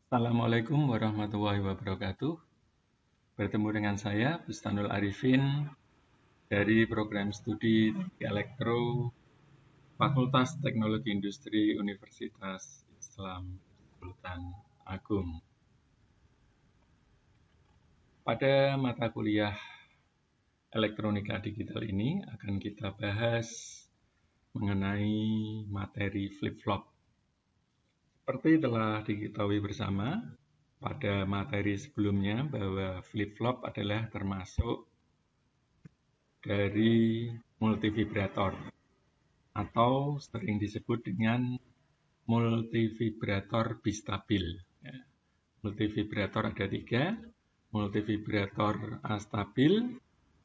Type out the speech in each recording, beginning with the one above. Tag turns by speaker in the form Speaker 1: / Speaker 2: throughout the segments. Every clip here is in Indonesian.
Speaker 1: Assalamualaikum warahmatullahi wabarakatuh. Bertemu dengan saya, Bustanul Arifin, dari program studi Elektro Fakultas Teknologi Industri Universitas Islam Sultan Agung. Pada mata kuliah elektronika digital ini akan kita bahas mengenai materi flip-flop. Seperti telah diketahui bersama pada materi sebelumnya bahwa flip-flop adalah termasuk dari multivibrator atau sering disebut dengan multivibrator bistabil. Multivibrator ada 3, multivibrator astabil,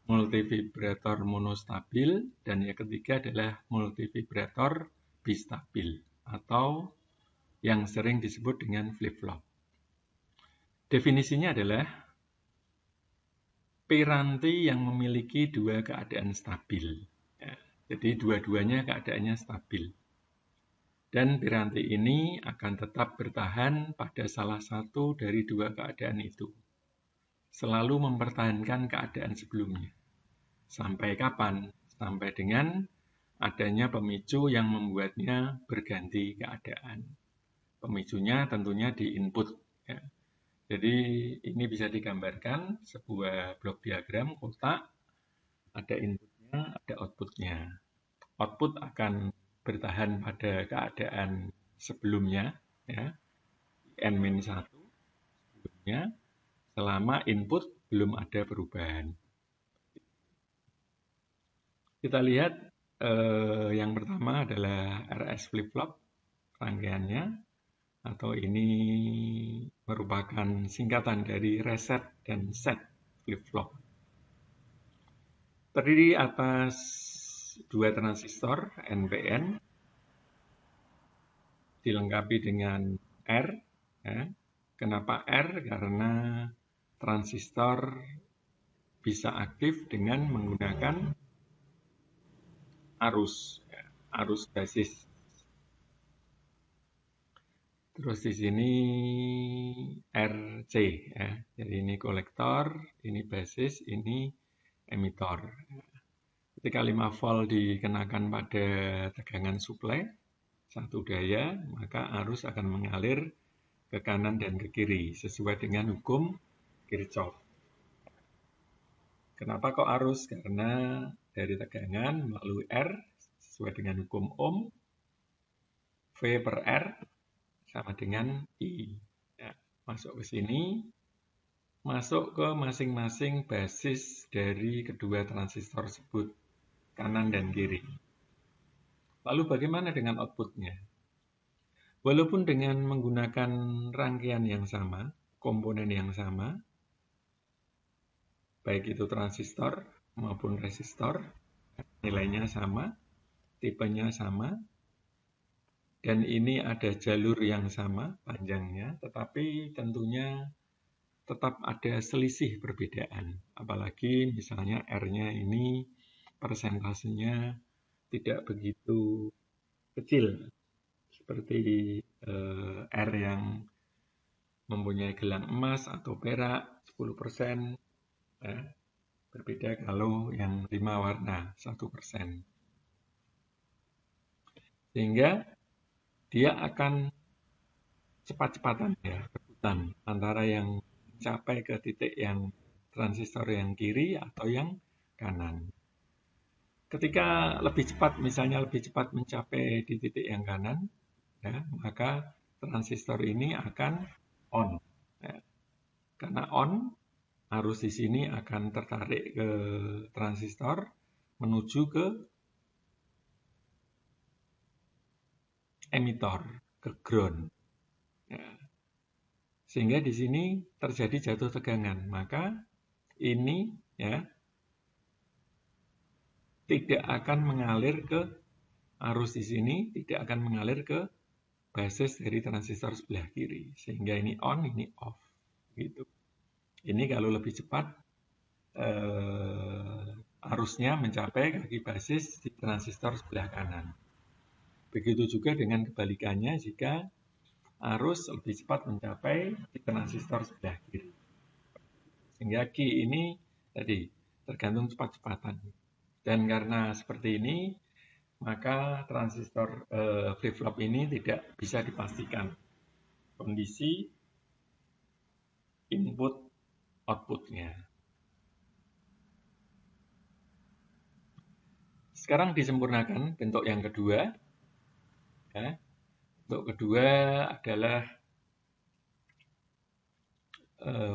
Speaker 1: multivibrator monostabil, dan yang ketiga adalah multivibrator bistabil atau yang sering disebut dengan flip-flop. Definisinya adalah piranti yang memiliki dua keadaan stabil. Jadi dua-duanya keadaannya stabil. Dan piranti ini akan tetap bertahan pada salah satu dari dua keadaan itu. Selalu mempertahankan keadaan sebelumnya. Sampai kapan? Sampai dengan adanya pemicu yang membuatnya berganti keadaan. Pemicunya tentunya di input. Jadi ini bisa digambarkan sebuah blok diagram kotak, ada inputnya, ada outputnya. Output akan bertahan pada keadaan sebelumnya, ya, N-1 sebelumnya, selama input belum ada perubahan. Kita lihat yang pertama adalah RS flip-flop, rangkaiannya, atau ini merupakan singkatan dari reset dan set flip-flop. Terdiri atas dua transistor NPN, dilengkapi dengan R. Ya. Kenapa R? Karena transistor bisa aktif dengan menggunakan arus basis. Terus di sini RC, ya. Jadi ini kolektor, ini basis, ini emitor. Ketika 5 volt dikenakan pada tegangan suplai, satu daya, maka arus akan mengalir ke kanan dan ke kiri, sesuai dengan hukum Kirchhoff. Kenapa kok arus? Karena dari tegangan melalui R, sesuai dengan hukum Ohm, V per R, sama dengan I. Ya, masuk ke sini, masuk ke masing-masing basis dari kedua transistor tersebut, kanan dan kiri. Lalu bagaimana dengan outputnya? Walaupun dengan menggunakan rangkaian yang sama, komponen yang sama, baik itu transistor maupun resistor, nilainya sama, tipenya sama, dan ini ada jalur yang sama panjangnya, tetapi tentunya tetap ada selisih perbedaan. Apalagi misalnya R-nya ini persentasenya tidak begitu kecil, seperti R yang mempunyai gelang emas atau perak 10%, ya. Berbeda kalau yang 5 warna 1%. Sehingga dia akan cepat-cepatan, ya, rebutan antara yang mencapai ke titik yang transistor yang kiri atau yang kanan. Ketika lebih cepat, misalnya lebih cepat mencapai di titik yang kanan, ya, maka transistor ini akan on. Ya. Karena on, arus di sini akan tertarik ke transistor menuju ke emitor, ke ground. Ya. Sehingga di sini terjadi jatuh tegangan. Maka ini, ya, tidak akan mengalir ke arus di sini, tidak akan mengalir ke basis dari transistor sebelah kiri. Sehingga ini on, ini off. Gitu. Ini kalau lebih cepat arusnya mencapai kaki basis di transistor sebelah kanan. Begitu juga dengan kebalikannya jika arus lebih cepat mencapai di transistor sebelah kiri. Sehingga Q ini tadi tergantung cepat-cepatan. Dan karena seperti ini, maka transistor flip-flop ini tidak bisa dipastikan kondisi input outputnya. Sekarang disempurnakan bentuk yang kedua. Ya. Bentuk kedua adalah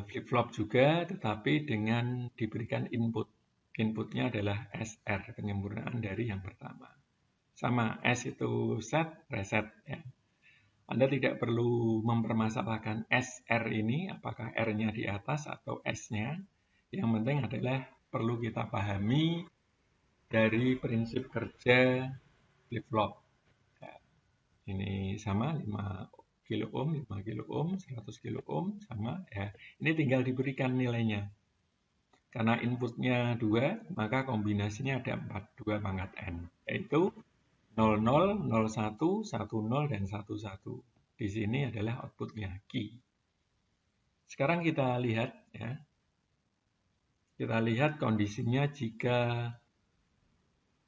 Speaker 1: flip-flop juga, tetapi dengan diberikan input. Inputnya adalah SR, penyempurnaan dari yang pertama. Sama, S itu set, reset. Ya. Anda tidak perlu mempermasalahkan SR ini, apakah R-nya di atas atau S-nya. Yang penting adalah perlu kita pahami dari prinsip kerja flip-flop. Ya, ini sama 5 kilo ohm, 5 kilo ohm, 100 kilo ohm, sama ya. Ini tinggal diberikan nilainya. Karena inputnya 2, maka kombinasinya ada 4, 2 pangkat N. Yaitu 00, 01, 10, dan 11. Di sini adalah outputnya, Q. Sekarang kita lihat ya. Kita lihat kondisinya jika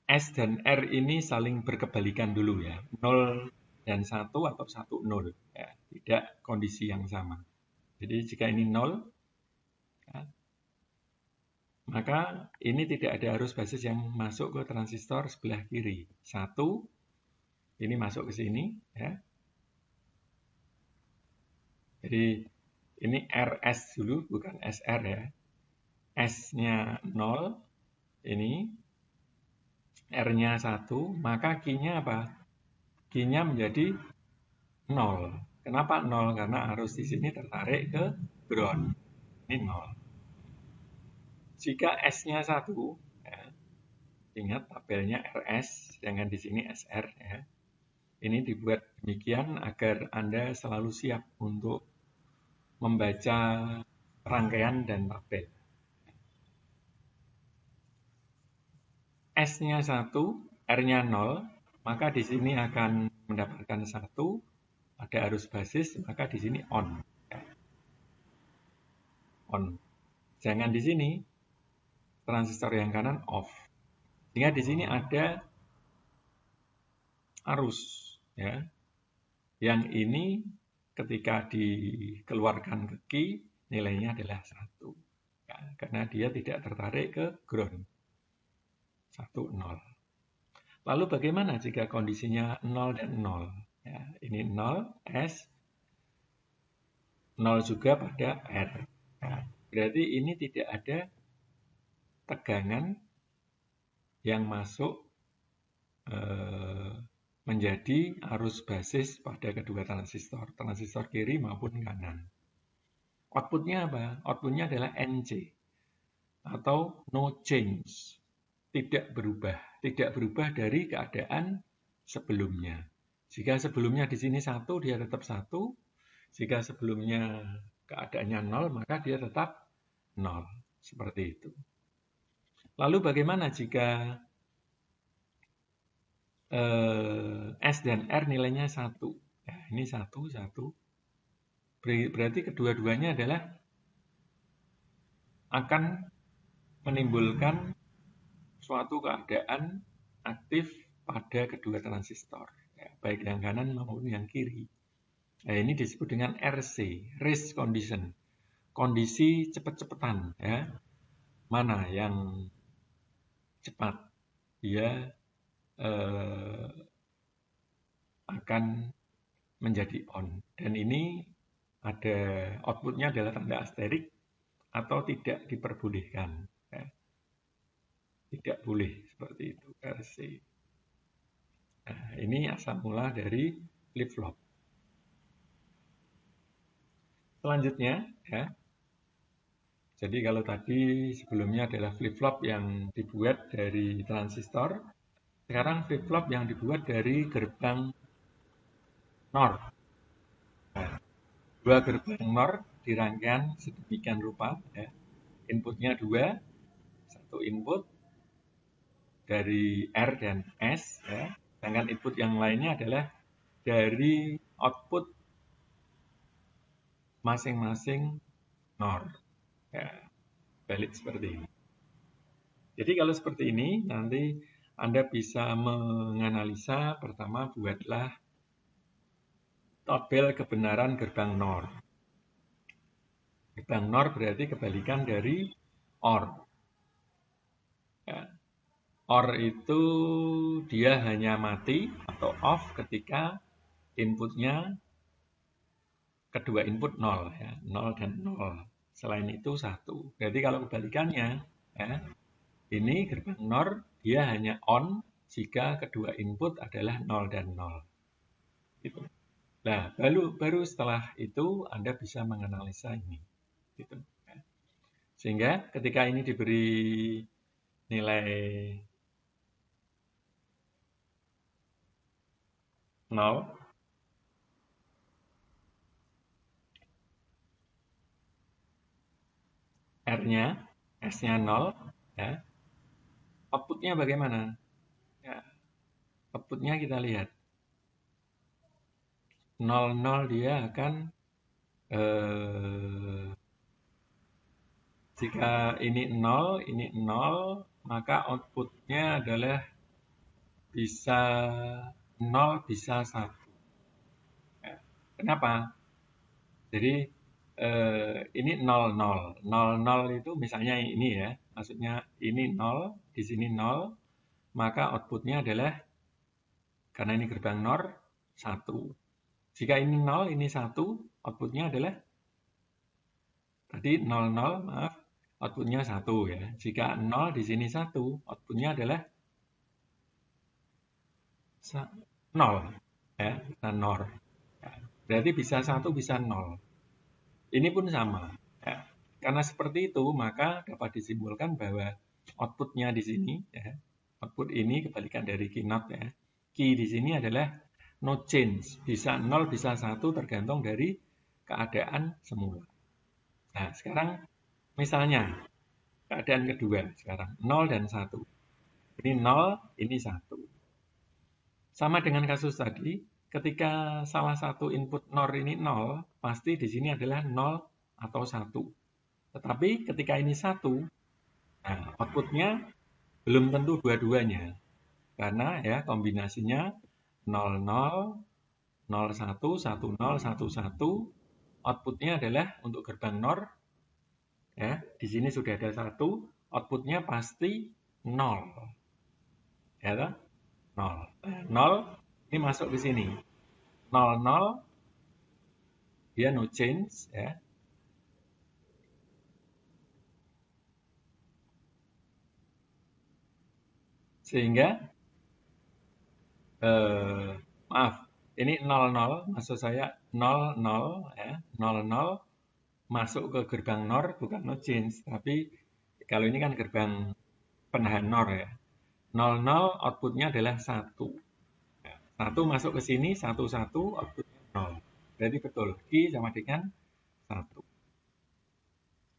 Speaker 1: S dan R ini saling berkebalikan dulu ya. 0 dan 1 atau 1, 0. Ya, tidak kondisi yang sama. Jadi jika ini 0, ya, maka ini tidak ada arus basis yang masuk ke transistor sebelah kiri. 1, ini masuk ke sini. Ya. Jadi ini RS dulu, bukan SR ya. S-nya 0, ini. R-nya 1, maka Q-nya apa? Q-nya menjadi 0. Kenapa 0? Karena arus di sini tertarik ke ground. Ini 0. Jika S-nya 1, ya, ingat tabelnya RS, sedangkan di sini SR. Ya. Ini dibuat demikian agar Anda selalu siap untuk membaca rangkaian dan tabel. S-nya 1, R-nya 0, maka di sini akan mendapatkan 1, ada arus basis, maka di sini on. On. Jangan di sini, transistor yang kanan off. Sehingga di sini ada arus. Ya. Yang ini ketika dikeluarkan ke Q, nilainya adalah 1. Ya, karena dia tidak tertarik ke ground. 1, 0. Lalu bagaimana jika kondisinya 0 dan 0? Ya, ini 0, S, 0 juga pada R. Ya, berarti ini tidak ada tegangan yang masuk menjadi arus basis pada kedua transistor kiri maupun kanan. Outputnya apa? Outputnya adalah NC atau no change, tidak berubah dari keadaan sebelumnya. Jika sebelumnya di sini 1, dia tetap 1. Jika sebelumnya keadaannya 0, maka dia tetap 0. Seperti itu. Lalu bagaimana jika S dan R nilainya 1? Ya, ini 1, 1. Berarti kedua-duanya adalah akan menimbulkan suatu keadaan aktif pada kedua transistor, ya, baik yang kanan maupun yang kiri. Nah, ini disebut dengan RC, race condition, kondisi cepat-cepatan. Ya. Mana yang cepat, dia akan menjadi on. Dan ini ada outputnya adalah tanda asterik atau tidak diperbolehkan. Ya. Tidak boleh seperti itu, RC. Nah, ini asal mula dari flip-flop. Selanjutnya, ya. Jadi kalau tadi sebelumnya adalah flip-flop yang dibuat dari transistor, sekarang flip-flop yang dibuat dari gerbang NOR. Nah, dua gerbang NOR dirangkaikan sedemikian rupa. Ya. Inputnya 2, satu input dari R dan S. Ya. Sedangkan input yang lainnya adalah dari output masing-masing NOR. Ya, balik seperti ini. Jadi kalau seperti ini, nanti Anda bisa menganalisa, pertama buatlah tabel kebenaran gerbang NOR. Gerbang NOR berarti kebalikan dari OR. Ya. OR itu dia hanya mati atau off ketika inputnya kedua input 0, ya, 0 dan 0. Selain itu 1. Berarti kalau kebalikannya, ya, ini gerbang NOR dia hanya on jika kedua input adalah 0 dan 0. Gitu. Nah, baru setelah itu Anda bisa menganalisa ini. Gitu. Sehingga ketika ini diberi nilai 0, R-nya, S-nya 0, ya, outputnya bagaimana? Ya, outputnya kita lihat. 0,0 dia akan jika ini 0, maka outputnya adalah bisa 0, bisa 1. Ya. Kenapa? Jadi ini 0,0. 0,0 itu misalnya ini ya, maksudnya ini 0, di sini 0, maka outputnya adalah, karena ini gerbang NOR, 1. Jika ini 0, ini 1, outputnya adalah, tadi 0,0, maaf, outputnya 1 ya. Jika 0, di sini 1, outputnya adalah 0. Ya, NOR. Ya, berarti bisa 1, bisa 0. Ini pun sama. Ya. Karena seperti itu, maka dapat disimpulkan bahwa outputnya di sini, ya, output ini kebalikan dari key not ya. Key di sini adalah no change, bisa 0, bisa 1 tergantung dari keadaan semula. Nah, sekarang misalnya keadaan kedua sekarang 0 dan 1. Ini 0, ini 1. Sama dengan kasus tadi, ketika salah satu input NOR ini 0, pasti di sini adalah 0 atau 1. Tetapi ketika ini 1, nah, outputnya belum tentu dua-duanya. Karena ya kombinasinya 00, 01, 10, 11, outputnya adalah untuk gerbang NOR, ya, di sini sudah ada 1, outputnya pasti 0. Ya toh? 0. 0 ini masuk ke sini. 00 dia no change ya. Sehingga maaf, ini 00 maksud saya 00 ya, 00 masuk ke gerbang NOR bukan no change, tapi kalau ini kan gerbang penahan NOR ya. 00 outputnya adalah 1. 1 masuk ke sini, 1, 1 outputnya 0. Berarti betul, key sama dengan 1.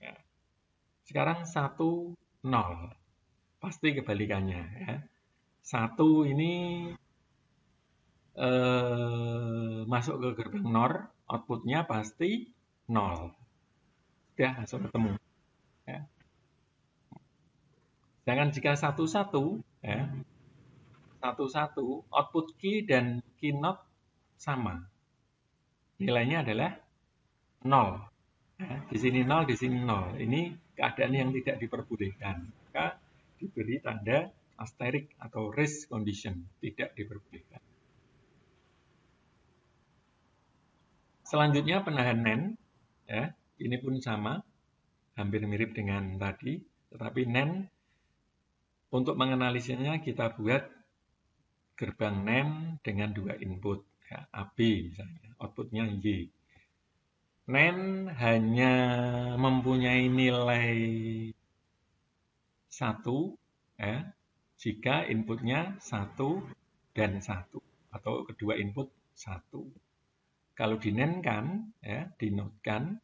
Speaker 1: Ya. Sekarang 1, 0. Pasti kebalikannya ya. 1 ini masuk ke gerbang NOR, outputnya pasti 0. Sudah langsung ketemu. Ya. Sedangkan jika 1, 1, ya, 1, 1, output key dan key not sama. Nilainya adalah 0. Ya, di sini 0, di sini 0. Ini keadaan yang tidak diperbolehkan. Maka diberi tanda asterisk atau risk condition, tidak diperbolehkan. Selanjutnya penahan NAND, ya, ini pun sama, hampir mirip dengan tadi, tetapi NAND untuk menganalisisnya kita buat gerbang NAND dengan 2 input, ya, AB misalnya, outputnya Y. NAND hanya mempunyai nilai 1 ya, jika inputnya 1 dan 1 atau kedua input 1. Kalau dinenkan, ya, dinotkan,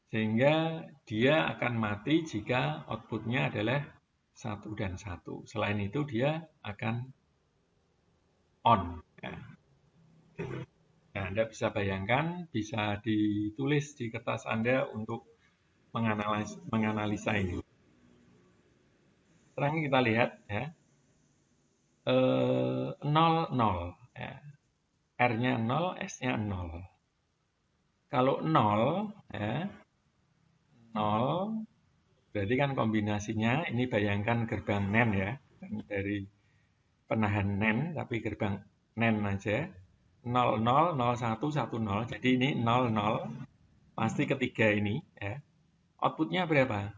Speaker 1: sehingga dia akan mati jika outputnya adalah 1 dan 1. Selain itu dia akan on. Ya. Nah, Anda bisa bayangkan, bisa ditulis di kertas Anda untuk menganalisa ini. Sekarang kita lihat ya, 0, 0. Ya. R-nya 0, S-nya 0. Kalau 0, ya, 0, berarti kan kombinasinya, ini bayangkan gerbang NAND ya, dari penahan NAND, tapi gerbang NAND aja. 0, 0, 0, 1, 1, 0. Jadi ini 0, 0. Pasti ketiga ini ya. Outputnya berapa?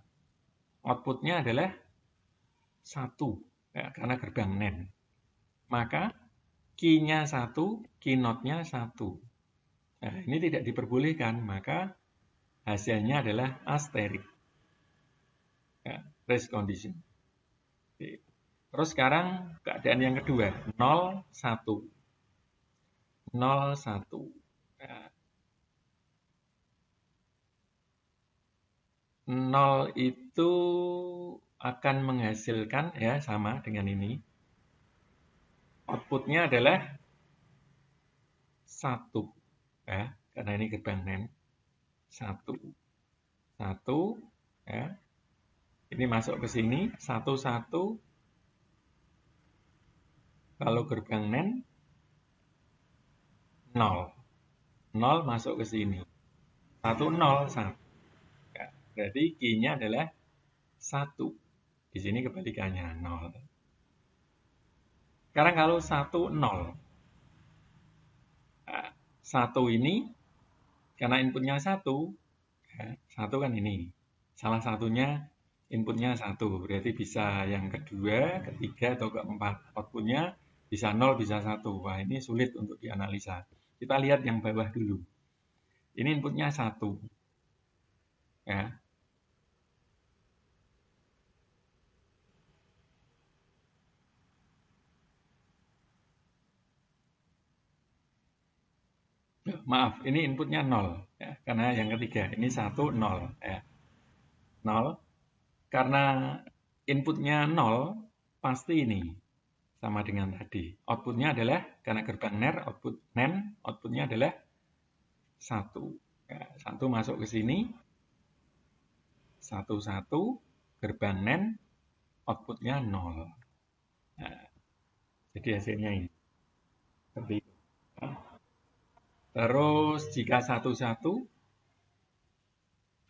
Speaker 1: Outputnya adalah 1 ya, karena gerbang NAND. Maka key-nya 1, key-note-nya 1. Nah, ini tidak diperbolehkan, maka hasilnya adalah asterik. Ya, race condition. Oke. Terus sekarang keadaan yang kedua, 0, 1. 0, 1. Ya, 0 itu akan menghasilkan, ya sama dengan ini. Outputnya adalah 1. Ya, karena ini gerbang NAND. 1. 1. Ya. Ini masuk ke sini. 1, 1. Kalau gerbang NAND 0. 0 masuk ke sini. 1, 0, 1. Ya, berarti key-nya adalah 1. Di sini kebalikannya 0. Sekarang kalau 1, 0. Nah, 1 ini karena inputnya 1, ya, 1 kan ini. Salah satunya inputnya 1, berarti bisa yang kedua, ketiga, atau keempat. Outputnya bisa 0, bisa 1. Wah, ini sulit untuk dianalisa. Kita lihat yang bawah dulu. Ini inputnya 1. Ya. Maaf, ini inputnya 0. Ya, karena yang ketiga, ini 1, 0. Ya. 0. Karena inputnya 0, pasti ini. Sama dengan tadi. Outputnya adalah, karena gerbang NAND, outputnya adalah 1. Ya, 1 masuk ke sini. 1, 1. Gerbang NAND, outputnya 0. Nah, jadi hasilnya ini. Seperti itu. Terus jika 1, 1.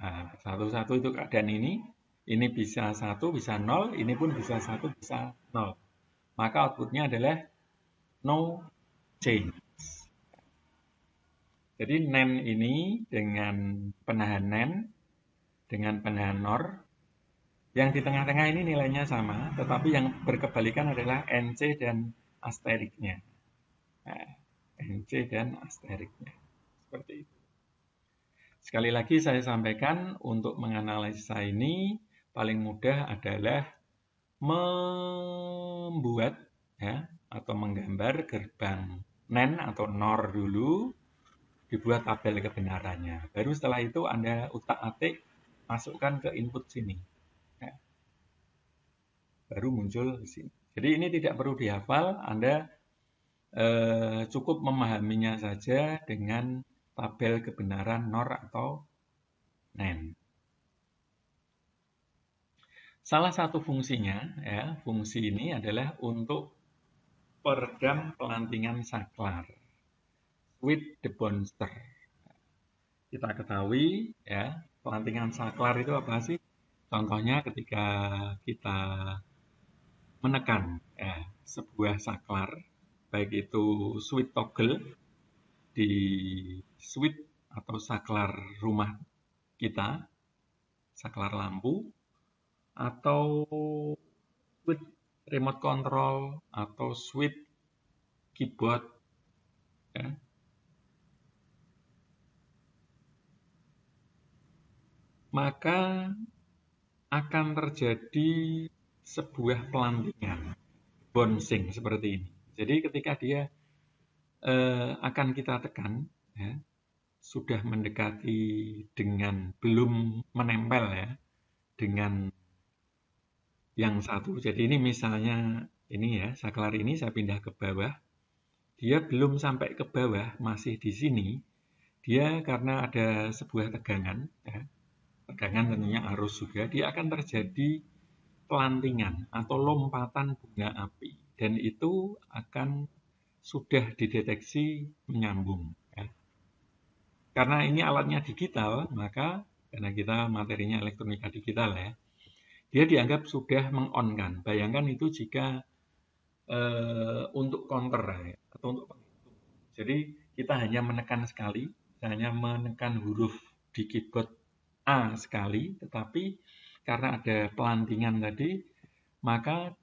Speaker 1: Nah, 1, 1 itu keadaan ini. Ini bisa 1, bisa 0. Ini pun bisa 1, bisa 0. Maka outputnya adalah no change. Jadi NAND ini dengan penahan NAND, dengan penahan NOR, yang di tengah-tengah ini nilainya sama, tetapi yang berkebalikan adalah NC dan asteriknya. Nah, NC dan asteriknya. Seperti itu. Sekali lagi saya sampaikan, untuk menganalisa ini paling mudah adalah membuat ya, atau menggambar gerbang NAND atau NOR dulu, dibuat tabel kebenarannya. Baru setelah itu Anda utak-atik, masukkan ke input sini. Ya. Baru muncul di sini. Jadi ini tidak perlu dihafal, Anda cukup memahaminya saja dengan tabel kebenaran NOR atau NAND. Salah satu fungsinya, ya, fungsi ini adalah untuk peredam pelantingan saklar. With the bonster. Kita ketahui, ya, pelantingan saklar itu apa sih? Contohnya ketika kita menekan ya, sebuah saklar, baik itu switch toggle di switch atau saklar rumah kita, saklar lampu, atau switch remote control, atau switch keyboard, ya. Maka akan terjadi sebuah pelantingan, bouncing seperti ini. Jadi ketika dia akan kita tekan, ya, sudah mendekati dengan belum menempel ya dengan yang satu. Jadi ini misalnya ini ya, saklar ini saya pindah ke bawah. dia belum sampai ke bawah, masih di sini, dia karena ada sebuah tegangan, ya, tegangan tentunya arus juga, dia akan terjadi pelantingan atau lompatan bunga api. Dan itu akan sudah dideteksi menyambung. Ya. Karena ini alatnya digital, maka karena kita materinya elektronika digital ya, dia dianggap sudah meng-on-kan. Bayangkan itu jika untuk counter ya, atau untuk penghitung. Jadi kita hanya menekan sekali, hanya menekan huruf di keyboard A sekali, tetapi karena ada pelantingan tadi, maka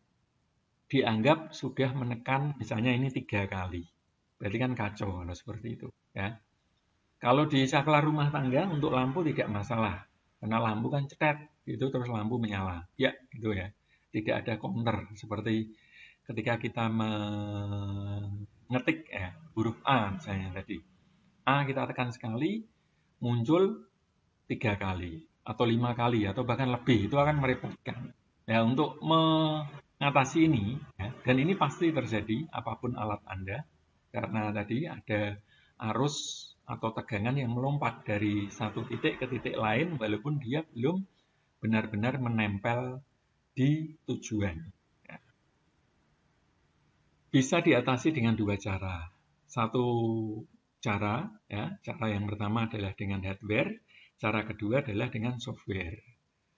Speaker 1: dianggap sudah menekan misalnya ini 3 kali. Berarti kan kacau kalau seperti itu. Ya. Kalau di saklar rumah tangga untuk lampu tidak masalah. Karena lampu kan cetet, itu terus lampu menyala. Ya, gitu ya. Tidak ada counter seperti ketika kita mengetik huruf A misalnya tadi. A kita tekan sekali, muncul 3 kali atau 5 kali atau bahkan lebih, itu akan merepotkan. Ya, untuk mengatasi ini, ya, dan ini pasti terjadi apapun alat Anda, karena tadi ada arus atau tegangan yang melompat dari satu titik ke titik lain walaupun dia belum benar-benar menempel di tujuan. Ya. Bisa diatasi dengan 2 cara. Satu cara, ya, cara yang pertama adalah dengan hardware, cara kedua adalah dengan software.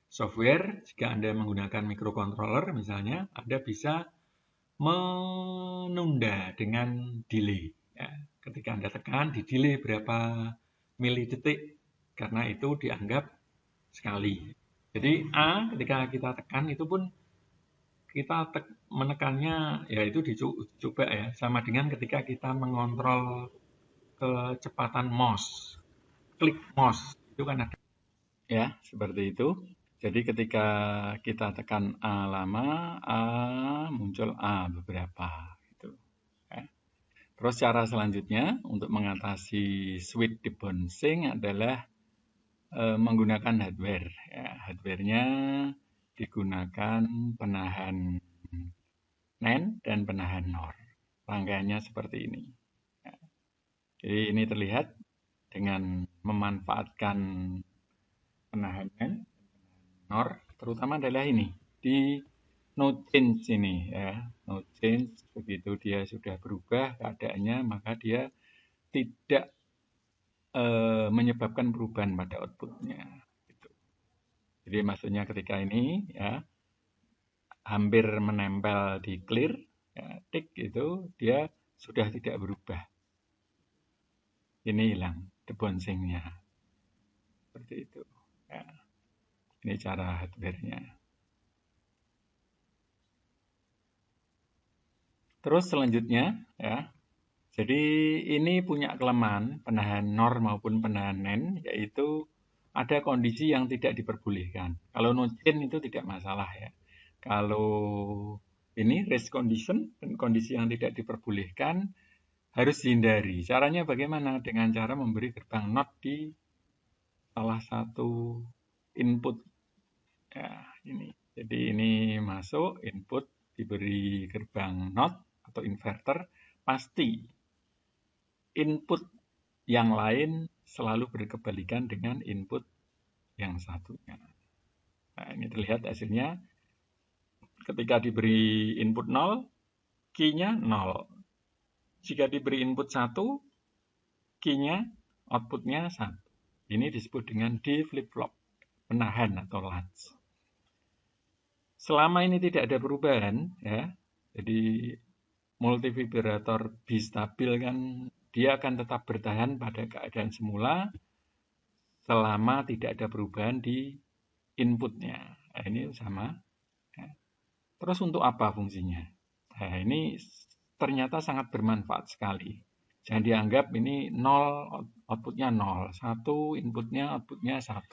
Speaker 1: Software, jika Anda menggunakan microcontroller misalnya, Anda bisa menunda dengan delay. Ya, ketika Anda tekan, di delay berapa milidetik, karena itu dianggap sekali. Jadi A ketika kita tekan itu pun kita menekannya ya itu dicoba ya, sama dengan ketika kita mengontrol kecepatan mouse, klik mouse itu kan ada ya seperti itu. Jadi ketika kita tekan A lama, A muncul A beberapa gitu. Ya. Terus cara selanjutnya untuk mengatasi switch debouncing adalah menggunakan hardware. Ya, hardware-nya digunakan penahan NAND dan penahan NOR. Rangkaiannya seperti ini. Ya. Jadi ini terlihat dengan memanfaatkan penahan NAND, NOR, terutama adalah ini di no change ini ya, no change. Begitu dia sudah berubah keadaannya, maka dia tidak menyebabkan perubahan pada outputnya. Gitu. Jadi maksudnya ketika ini ya hampir menempel di clear, ya, tick itu dia sudah tidak berubah. Ini hilang debouncing-nya. Seperti itu. Ya. Ini cara hardware-nya. Terus selanjutnya ya. Jadi ini punya kelemahan penahan NOR maupun penahan NAND, yaitu ada kondisi yang tidak diperbolehkan. Kalau no chain itu tidak masalah ya. Kalau ini race condition dan kondisi yang tidak diperbolehkan harus dihindari. Caranya bagaimana? Dengan cara memberi gerbang NOT di salah satu input. Ya, ini. Jadi ini masuk input diberi gerbang NOT atau inverter, pasti input yang lain selalu berkebalikan dengan input yang satunya. Nah, ini terlihat hasilnya ketika diberi input 0, key-nya 0. Jika diberi input 1, key-nya, output-nya 1. Ini disebut dengan D flip-flop, penahan atau latch. Selama ini tidak ada perubahan, ya, jadi multivibrator bistabil kan dia akan tetap bertahan pada keadaan semula selama tidak ada perubahan di inputnya. Nah, ini sama. Ya. Terus untuk apa fungsinya? Nah, ini ternyata sangat bermanfaat sekali. Jangan dianggap ini 0, outputnya 0. 1, inputnya, outputnya 1.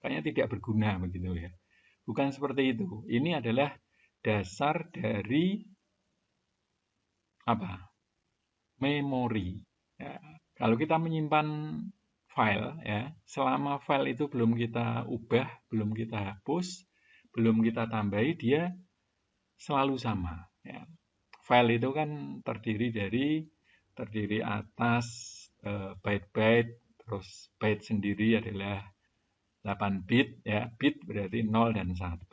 Speaker 1: Kayaknya tidak berguna begitu ya. Bukan seperti itu. Ini adalah dasar dari apa? Memori. Ya. Kalau kita menyimpan file, ya, selama file itu belum kita ubah, belum kita hapus, belum kita tambahi, dia selalu sama. Ya. File itu kan terdiri dari terdiri atas byte-byte, terus byte sendiri adalah 8 bit, ya. Bit berarti 0 dan 1.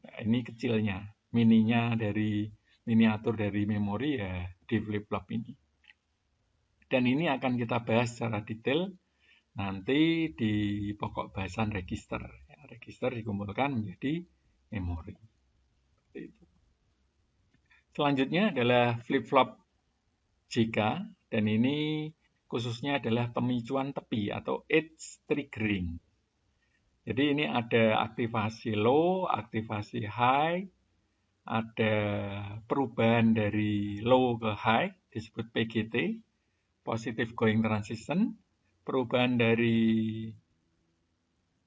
Speaker 1: Nah, ini kecilnya, miniatur dari memori ya di flip-flop ini. Dan ini akan kita bahas secara detail nanti di pokok bahasan register. Ya, register dikumpulkan menjadi memori. Seperti itu. Selanjutnya adalah flip-flop JK, dan ini khususnya adalah pemicuan tepi atau edge triggering. Jadi ini ada aktivasi low, aktivasi high, ada perubahan dari low ke high, disebut PGT, positive going transition, perubahan dari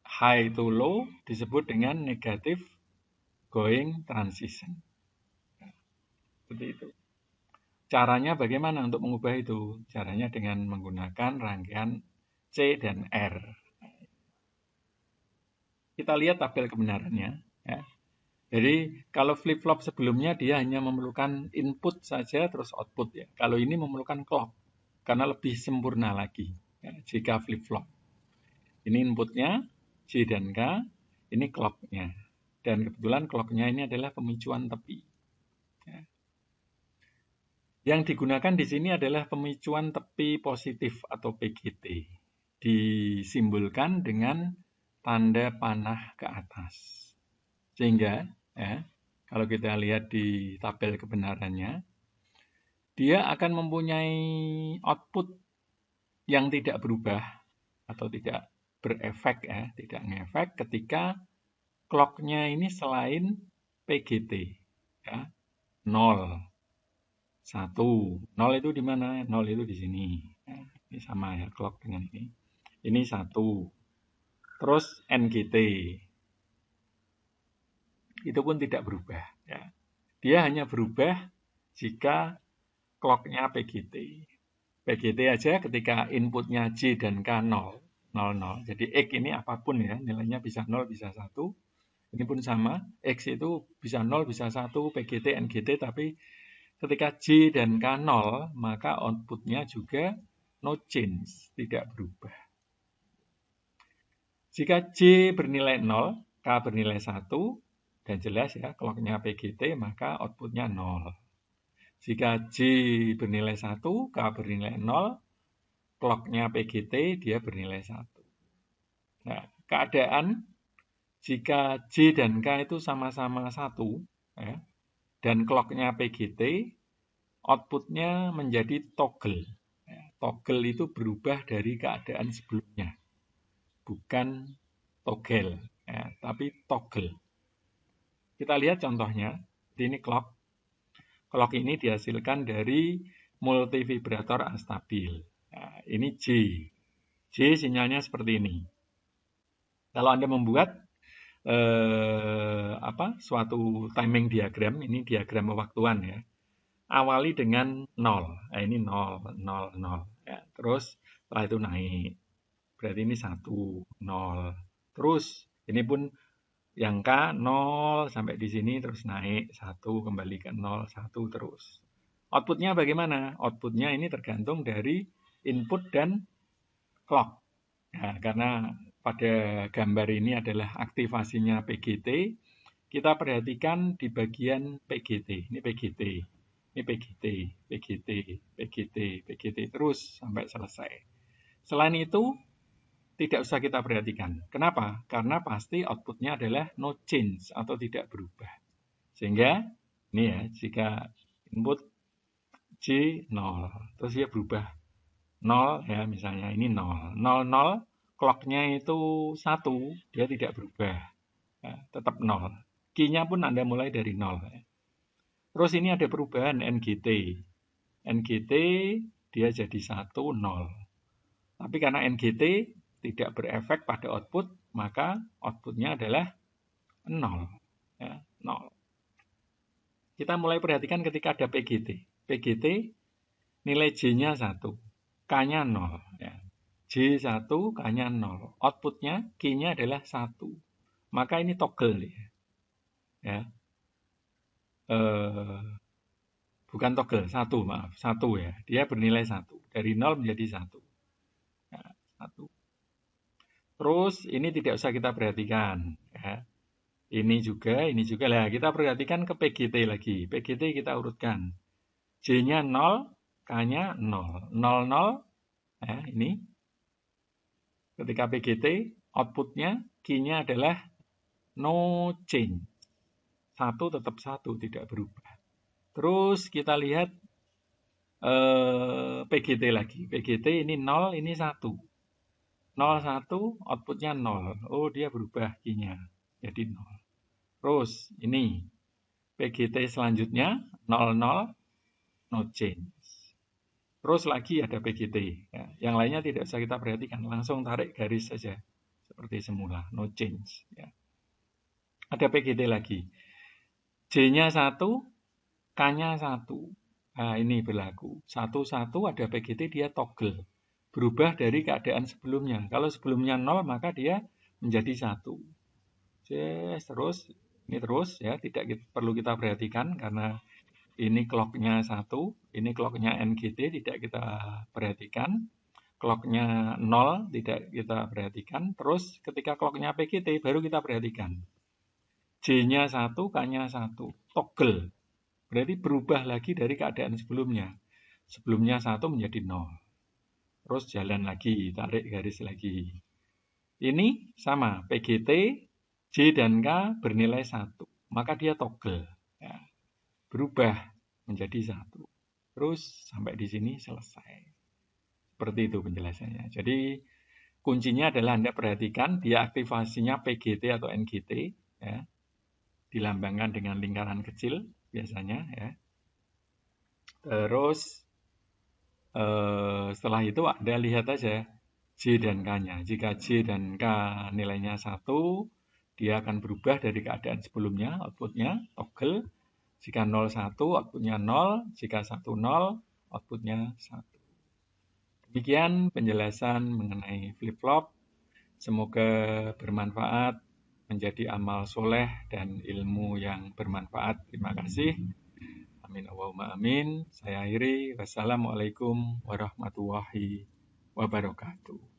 Speaker 1: high to low disebut dengan negative going transition. Seperti itu. Caranya bagaimana untuk mengubah itu? Caranya dengan menggunakan rangkaian C dan R. Kita lihat tabel kebenarannya. Ya. Jadi kalau flip-flop sebelumnya dia hanya memerlukan input saja terus output ya. Kalau ini memerlukan clock karena lebih sempurna lagi. Ya, jika flip-flop. Ini inputnya J dan K, ini clocknya. Dan kebetulan clocknya ini adalah pemicuan tepi. Ya. Yang digunakan di sini adalah pemicuan tepi positif atau PGT. Disimbolkan dengan tanda panah ke atas. Sehingga, ya, kalau kita lihat di tabel kebenarannya, dia akan mempunyai output yang tidak berubah atau tidak berefek, ya, tidak ngefek ketika clock-nya ini selain PGT, ya, 0. 1. 0 itu di mana? 0 itu di sini. Ya, ini sama ya, clock dengan ini. Ini 1. Terus NGT. Itu pun tidak berubah. Ya. Dia hanya berubah jika clock-nya PGT. PGT aja ketika inputnya J dan K 0. 0. Jadi X ini apapun ya, nilainya bisa 0, bisa 1. Ini pun sama. X itu bisa 0, bisa 1, PGT, NGT, tapi ketika J dan K 0, maka outputnya juga no change, tidak berubah. Jika J bernilai 0, K bernilai 1, dan jelas ya, clock-nya PGT, maka outputnya 0. Jika J bernilai 1, K bernilai 0, clock-nya PGT, dia bernilai 1. Nah, keadaan jika J dan K itu sama-sama 1, ya, dan clock-nya PGT, output-nya menjadi toggle. Toggle itu berubah dari keadaan sebelumnya. Bukan toggle, ya, tapi toggle. Kita lihat contohnya. Ini clock. Clock ini dihasilkan dari multivibrator astabil. Nah, ini J. J sinyalnya seperti ini. Kalau Anda membuat suatu timing diagram, ini diagram pewaktuan ya. Awali dengan 0. Nah, ini 0, 0, 0. Ya. Terus setelah itu naik. Berarti ini 1, 0. Terus ini pun yang K 0 sampai di sini terus naik 1, kembali ke 0, 1 terus. Outputnya bagaimana? Outputnya ini tergantung dari input dan clock. Ya, karena pada gambar ini adalah aktivasinya PGT, kita perhatikan di bagian PGT. Ini PGT, ini PGT, PGT, PGT, PGT, terus sampai selesai. Selain itu, tidak usah kita perhatikan. Kenapa? Karena pasti outputnya adalah no change atau tidak berubah. Sehingga, ini ya, jika input J 0, terus dia berubah 0 ya, misalnya ini 0. 0, 0, clock-nya itu 1, dia tidak berubah. Ya, tetap 0. Key-nya pun Anda mulai dari 0. Ya. Terus ini ada perubahan NGT. NGT dia jadi 1, 0. Tapi karena NGT tidak berefek pada output, maka outputnya adalah 0. Ya, 0. Kita mulai perhatikan ketika ada PGT. PGT nilai J-nya 1, K-nya 0. Ya. J1, K-nya 0. Outputnya, Q-nya adalah 1. Maka ini toggle. Ya. bukan toggle, 1, maaf, 1 ya. Dia bernilai 1, dari 0 menjadi 1. Nah, 1. Terus ini tidak usah kita perhatikan ya. Ini juga lah. Kita perhatikan ke PGT lagi. PGT kita urutkan. J-nya 0, K-nya 0. 0, 0, ya, ini. Ketika PGT, outputnya, key-nya adalah no change. 1 tetap 1, tidak berubah. Terus kita lihat PGT lagi. PGT ini 0, ini 1. 0, 1, outputnya 0. Oh, dia berubah key-nya. Jadi 0. Terus, ini. PGT selanjutnya, 0, 0, no change. Terus lagi ada PGT. Ya. Yang lainnya tidak usah kita perhatikan. Langsung tarik garis saja. Seperti semula, no change. Ya. Ada PGT lagi. J-nya 1, K-nya 1. Nah, ini berlaku. 1, 1 ada PGT, dia toggle. Berubah dari keadaan sebelumnya. Kalau sebelumnya 0, maka dia menjadi 1. Yes, terus. Ini terus ya, tidak perlu kita perhatikan karena ini clock-nya 1, ini clock-nya NGT tidak kita perhatikan. Clock-nya 0 tidak kita perhatikan. Terus ketika clock-nya PGT baru kita perhatikan. J-nya 1, K-nya 1. Toggle. Berarti berubah lagi dari keadaan sebelumnya. Sebelumnya 1 menjadi 0. Terus jalan lagi, tarik garis lagi. Ini sama, PGT, J dan K bernilai 1. Maka dia toggle. Ya. Berubah menjadi 1. Terus sampai di sini selesai. Seperti itu penjelasannya. Jadi kuncinya adalah Anda perhatikan dia aktivasinya PGT atau NGT. Ya. Dilambangkan dengan lingkaran kecil biasanya. Ya. Terus setelah itu Anda lihat aja J dan K-nya. Jika J dan K nilainya 1, dia akan berubah dari keadaan sebelumnya, outputnya toggle. Jika 0, 1, outputnya 0. Jika 1, 0, outputnya 1. Demikian penjelasan mengenai flip-flop. Semoga bermanfaat, menjadi amal soleh dan ilmu yang bermanfaat. Terima kasih. Amin Allahumma amin. Saya akhiri. Wassalamualaikum warahmatullahi wabarakatuh.